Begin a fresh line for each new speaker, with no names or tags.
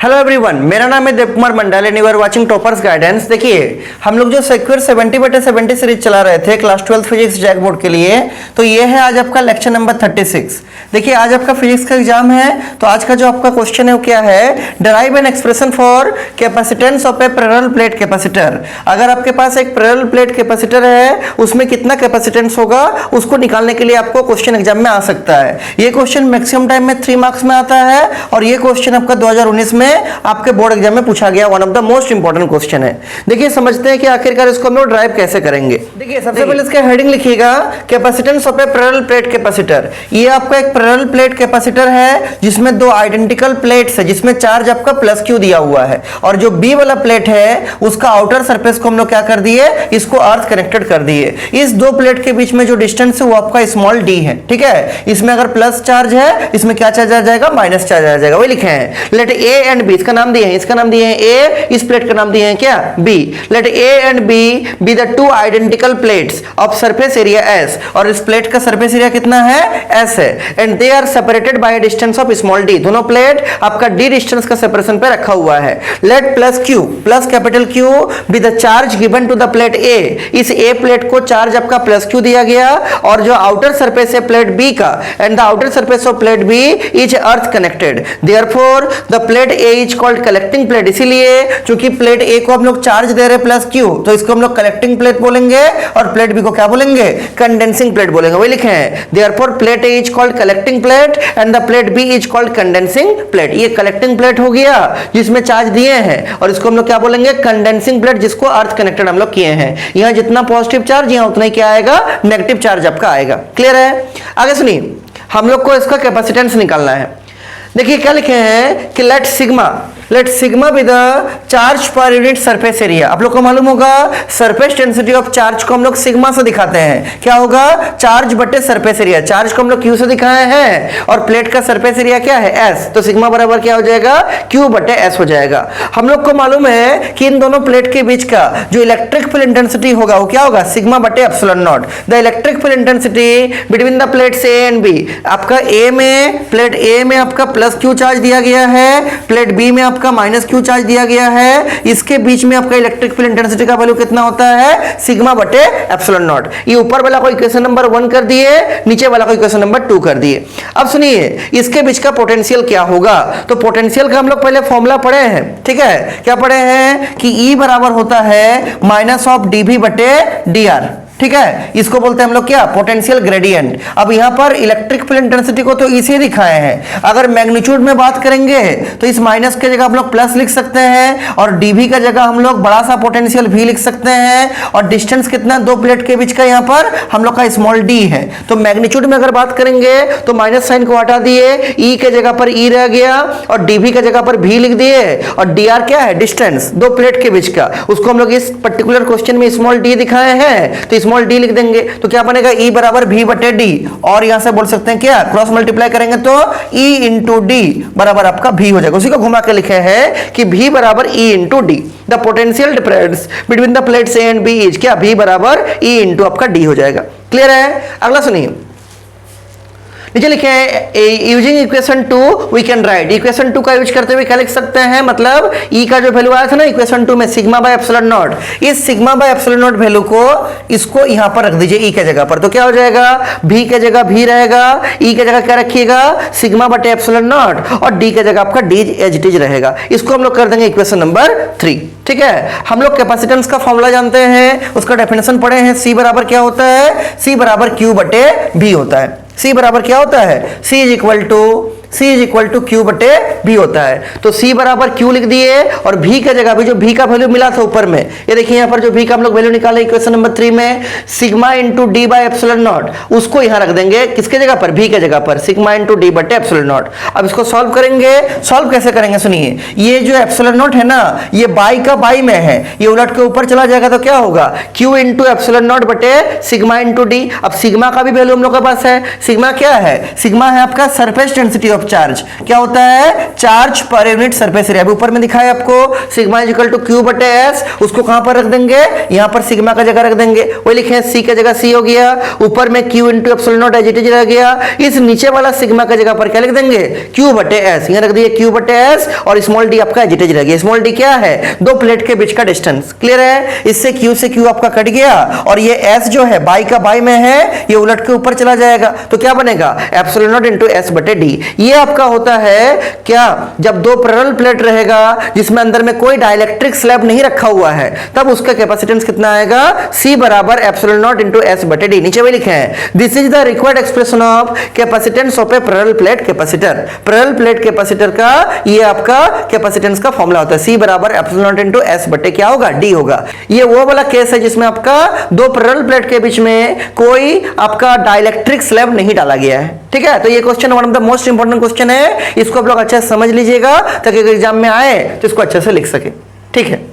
Hello everyone, मेरा नाम है Dev Kumar Mandal and you are watching Toppers Guidance. देखिए, हम लोग जो सिक्योर 70/70 सीरीज चला रहे थे क्लास 12 फिजिक्स जैक बोर्ड के लिए, तो ये है आज आपका लेक्चर नंबर 36। देखिए, आज आपका फिजिक्स का एग्जाम है, तो आज का जो आपका क्वेश्चन है वो क्या है, derive an expression for capacitance of A parallel plate capacitor. अगर आपके पास एक पैरेलल प्लेट कैपेसिटर है, उसमें कितना कैपेसिटेंस होगा उसको निकालने के लिए आपको क्वेश्चन एग्जाम में आ सकता है। ये क्वेश्चन मैक्सिमम टाइम में 3 मार्क्स में आता है और ये क्वेश्चन आपका 2019 में आपके बोर्ड एग्जाम में पूछा गया, one of the most important question है। देखिए, समझते हैं कि आखिरकार इसको हम लोग ड्राइव कैसे करेंगे। देखिए, सबसे पहले इसका हेडिंग लिखिएगा, capacitance of A parallel plate capacitor. ये आपका एक पैरेलल प्लेट कैपेसिटर है जिसमें दो आइडेंटिकल प्लेट्स है, जिसमें चार्ज आपका प्लस क्यू दिया हुआ है, और जो बी वाला प्लेट है उसका आउटर सरफेस को हम लोग क्या कर दिए, इसको अर्थ कनेक्टेड कर दिए। इस दो प्लेट के बीच में जो डिस्टेंस है वो आपका स्मॉल डी है। ठीक है, इसमें अगर प्लस चार्ज है, इसमें क्या चार्ज आ जाएगा, माइनस चार्ज आ जाएगा। वही लिखे हैं। लेट ए एंड बी, इसका नाम दिए हैं, इसका नाम दिए हैं ए, इस प्लेट का नाम दिए हैं क्या, B. Let A and B be the two identical plates of surface area S, और इस प्लेट का सरफेस एरिया कितना है, एस है, and they are separated by distance of small D. दोनों प्लेट आपका डी डिस्टेंस का सेपरेशन पे रखा हुआ है। Let plus Q, plus capital Q be the charge given to the plate A. इस ए प्लेट को चार्ज आपका प्लस क्यू दिया गया, और जो आउटर सरफेस है प्लेट बी का, and the outer surface of plate B is earth connected, therefore the plate A is called collecting plate. इसीलिए चूंकि प्लेट ए को हम लोग चार्ज दे रहे प्लस क्यू, तो इसको हम लोग कलेक्टिंग प्लेट बोलेंगे, और प्लेट बी को क्या बोलेंगे, कंडेंसिंग प्लेट बोलेंगे। वही लिखे हैं, therefore plate A is called collecting plate and the plate B is called condensing plate. ये कलेक्टिंग प्लेट हो गया जिसमें चार्ज दिए हैं, और इसको हम लोग क्या बोलेंगे, कंडेंसिंग प्लेट, जिसको अर्थ कनेक्टेड हम लोग किए हैं। यहां जितना पॉजिटिव चार्ज यहां उतना ही क्या आएगा, नेगेटिव चार्ज आपका आएगा। क्लियर है? आगे सुनिए, हम लोग को इसका कैपेसिटेंस निकालना है। देखिए क्या लिखे हैं कि let sigma be the charge per unit surface area. आप लोग को मालूम होगा सरफेस डेंसिटी ऑफ चार्ज को हम लोग सिग्मा से दिखाते हैं। क्या होगा, चार्ज बटे सरफेस एरिया। चार्ज को हम लोग क्यू से दिखाए हैं, और प्लेट का सरफेस एरिया क्या है, एस, तो सिग्मा बराबर क्या हो जाएगा, क्यू बटे एस हो जाएगा। हम लोग को मालूम है कि इन दोनों प्लेट के बीच का जो इलेक्ट्रिक फील्ड इंटेंसिटी होगा वो क्या होगा, सिग्मा बटे epsilon naught. The electric field intensity between the plates A and B, आपका ए में, प्लेट ए में आपका प्लस क्यू चार्ज दिया गया है, प्लेट बी में आपका माइनस क्यू चार्ज दिया गया है। इसके बीच में आपका इलेक्ट्रिक फील्ड इंटेंसिटी का वैल्यू कितना होता है, सिग्मा बटे एप्सिलॉन नॉट। ये ऊपर वाला को इक्वेशन नंबर 1 कर दिए, नीचे वाला को इक्वेशन नंबर 2 कर दिए। अब सुनिए, इसके बीच का पोटेंशियल क्या होगा। तो पोटेंशियल का हम लोग पहले फॉर्मूला पढ़े हैं। ठीक है, क्या पढ़े हैं कि E बराबर होता है माइनस ऑफ dV बटे dr। ठीक है, इसको बोलते हैं हम लोग क्या, पोटेंशियल ग्रेडियंट। अब यहां पर इलेक्ट्रिक फील्ड इंटेंसिटी को तो इसे दिखाए हैं, अगर मैग्नीट्यूड में बात करेंगे तो इस माइनस के जगह हम लोग प्लस लिख सकते हैं, और डीवी का जगह हम लोग बड़ा सा पोटेंशियल भी लिख सकते हैं, और डिस्टेंस कितना, दो प्लेट के बीच का यहाँ पर हम लोग का स्मॉल डी है। तो मैग्नीट्यूड में अगर बात करेंगे तो माइनस साइन को हटा दिए, ई के जगह पर ई रह गया, और डीवी के जगह पर भी लिख दिए, और डी आर क्या है, डिस्टेंस दो प्लेट के बीच का, उसको हम लोग इस पर्टिकुलर क्वेश्चन में स्मॉल डी दिखाए हैं, तो स्मॉल डी लिख देंगे। तो क्या बनेगा, E बराबर V बटे D, और यहां से बोल सकते हैं क्या, क्रॉस मल्टीप्लाई करेंगे तो E इंटू डी बराबर आपका V हो जाएगा। उसी को घुमा के लिखे हैं कि V बराबर E into D. The potential difference between the plates A and B is क्या, V बराबर E इंटू आपका D हो जाएगा। क्लियर है? अगला सुनिए, नीचे लिखे हैं using equation 2 we can write. Equation 2 का यूज करते हुए क्या लिख सकते हैं, मतलब E का जो वैल्यू आया था ना इक्वेशन 2 में, सिग्मा बाय एप्सिलॉन नॉट, इस sigma by epsilon not value को इसको यहां पर रख दीजिए E के जगह पर। तो क्या हो जाएगा, V के जगह V रहेगा, E के जगह क्या रखिएगा, सिग्मा बटे एप्सिलॉन नॉट, और D के जगह आपका D एज इट इज रहेगा। इसको हम लोग कर देंगे इक्वेशन नंबर 3। ठीक है, हम लोग कैपेसिटेंस का फॉर्मूला जानते हैं, उसका डेफिनेशन पढ़े हैं। C बराबर क्या होता है, C बराबर Q बटे V होता है। C बराबर क्या होता है, C is equal to Q बटे V होता है। तो C बराबर Q लिख दिए, और V के जगह भी जो V का वैल्यू मिला था ऊपर में, ये देखिए यहाँ पर जो V का हम लोग वैल्यू निकाले इक्वेशन नंबर 3 में, sigma into D by epsilon not, उसको यहाँ रख देंगे किसके जगह पर, V के जगह पर, सिग्मा इंटू डी बटे एप्सिलॉन नॉट। अब इसको सॉल्व करेंगे। सॉल्व कैसे करेंगे, सुनिए, ये जो एप्सिलॉन नॉट है ना, ये बाई का बाई में है, ये उलट के ऊपर चला जाएगा तो क्या होगा, Q इंटू एप्सिलॉन नॉट बटे सिग्मा इंटू डी। अब सिग्मा का भी वैल्यू हम लोग के पास है, सिग्मा क्या है, सिग्मा है आपका surface density of of charge. क्या होता है? Charge per unit surface area. अभी ऊपर में दिखाया आपको sigma is equal to Q बटे एस, उसको कहां पर रख देंगे? यहां पर सिग्मा का जगह रख देंगे, वही लिखे हैं सी का जगह सी हो गया, ऊपर में Q into epsilon naught as it is रह गया। इस नीचे वाला सिग्मा का जगह पर क्या लिख देंगे? क्यू बटे एस, यहां रख दिए क्यू बटे एस, और स्मॉल डी आपका एज इट इज रह गया। स्मॉल डी क्या है? दो प्लेट के बीच का डिस्टेंस। क्लियर है? इससे क्यू से क्यू आपका कट गया, और ये एस जो है बाई का बाई में है, ये उलट के ऊपर चला जाएगा, तो क्या बनेगा? एप्सिलॉन नॉट इंटू एस बटे डी। ये आपका होता है क्या? जब दो पैरेलल प्लेट रहेगा जिसमें अंदर में कोई डाइलेक्ट्रिक स्लैब नहीं रखा हुआ है, तब उसका कैपेसिटेंस कितना आएगा? C बराबर एप्सिलॉन नॉट इंटू एस बटे डी। नीचे भी लिखे हैं this is the required expression of capacitance of A parallel plate capacitor. Parallel plate capacitor का ये आपका कैपेसिटेंस का फॉर्मूला होता है, C बराबर एप्सिलॉन नॉट इंटू एस बटे क्या होगा? डी होगा। ये वो वाला केस है जिसमें आपका दो पैरेलल प्लेट के बीच में कोई आपका डाइलेक्ट्रिक स्लैब नहीं डाला गया है। ठीक है, तो ये question one of the most important question है, इसको आप लोग अच्छे से समझ लीजिएगा ताकि अगर एग्जाम में आए तो इसको अच्छे से लिख सके। ठीक है।